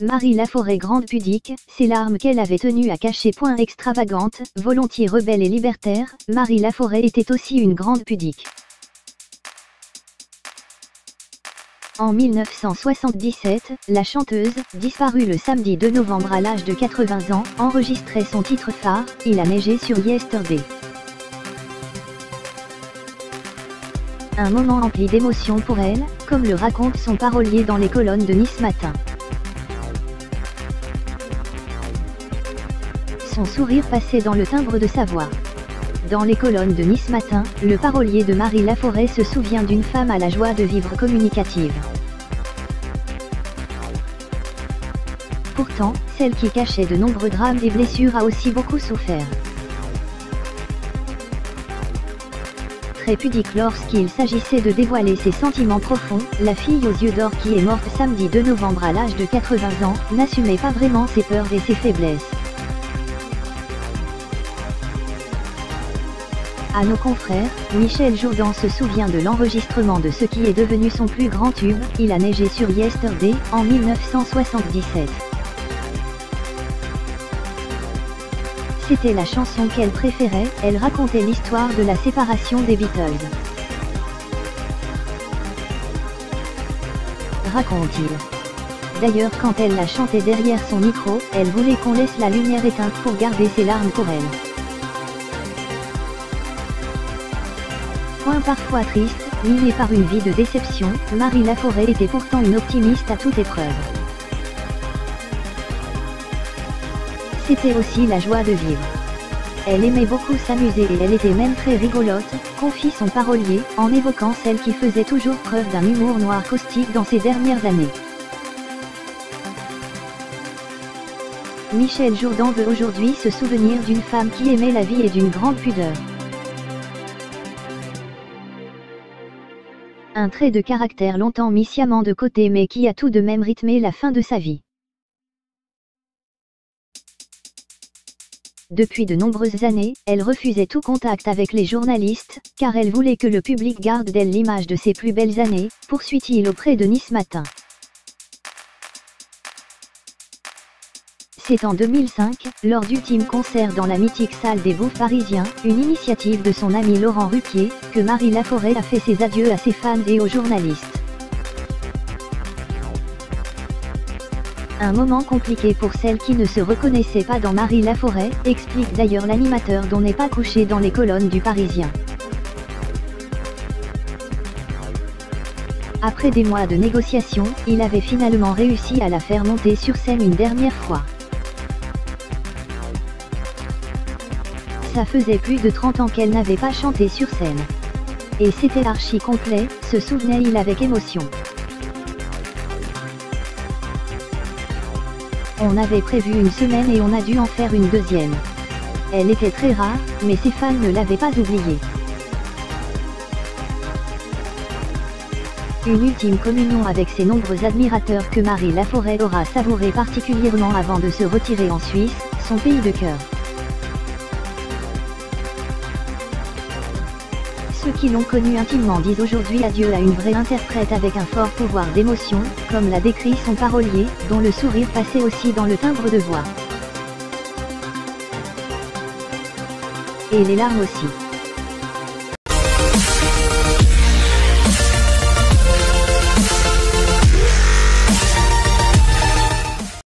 Marie Laforêt grande pudique, ces larmes qu'elle avait tenues à cacher point extravagante, volontiers rebelle et libertaire, Marie Laforêt était aussi une grande pudique. En 1977, la chanteuse, disparue le samedi 2 novembre à l'âge de 80 ans, enregistrait son titre phare, Il a neigé sur Yesterday. Un moment empli d'émotion pour elle, comme le raconte son parolier dans les colonnes de Nice Matin. Son sourire passait dans le timbre de sa voix. Dans les colonnes de Nice Matin, le parolier de Marie Laforêt se souvient d'une femme à la joie de vivre communicative. Pourtant, celle qui cachait de nombreux drames et blessures a aussi beaucoup souffert. Très pudique lorsqu'il s'agissait de dévoiler ses sentiments profonds, la fille aux yeux d'or qui est morte samedi 2 novembre à l'âge de 80 ans, n'assumait pas vraiment ses peurs et ses faiblesses. À nos confrères, Michel Jourdan se souvient de l'enregistrement de ce qui est devenu son plus grand tube, Il a neigé sur Yesterday, en 1977. C'était la chanson qu'elle préférait, elle racontait l'histoire de la séparation des Beatles. Raconte-t-il. D'ailleurs quand elle la chantait derrière son micro, elle voulait qu'on laisse la lumière éteinte pour garder ses larmes pour elle. Point parfois triste, minée par une vie de déception, Marie Laforêt était pourtant une optimiste à toute épreuve. C'était aussi la joie de vivre. Elle aimait beaucoup s'amuser et elle était même très rigolote, confie son parolier, en évoquant celle qui faisait toujours preuve d'un humour noir caustique dans ces dernières années. Michel Jourdan veut aujourd'hui se souvenir d'une femme qui aimait la vie et d'une grande pudeur. Un trait de caractère longtemps mis sciemment de côté mais qui a tout de même rythmé la fin de sa vie. Depuis de nombreuses années, elle refusait tout contact avec les journalistes, car elle voulait que le public garde d'elle l'image de ses plus belles années, poursuit-il auprès de Nice Matin. C'est en 2005, lors d'ultime concert dans la mythique salle des Bouffes parisiens, une initiative de son ami Laurent Ruquier, que Marie Laforêt a fait ses adieux à ses fans et aux journalistes. Un moment compliqué pour celle qui ne se reconnaissait pas dans Marie Laforêt, explique d'ailleurs l'animateur dont n'est pas couché dans les colonnes du Parisien. Après des mois de négociations, il avait finalement réussi à la faire monter sur scène une dernière fois. Ça faisait plus de 30 ans qu'elle n'avait pas chanté sur scène. Et c'était archi complet, se souvenait-il avec émotion. On avait prévu une semaine et on a dû en faire une deuxième. Elle était très rare, mais ses fans ne l'avaient pas oubliée. Une ultime communion avec ses nombreux admirateurs que Marie Laforêt aura savouré particulièrement avant de se retirer en Suisse, son pays de cœur. Ceux qui l'ont connue intimement disent aujourd'hui adieu à une vraie interprète avec un fort pouvoir d'émotion, comme l'a décrit son parolier, dont le sourire passait aussi dans le timbre de voix. Et les larmes aussi.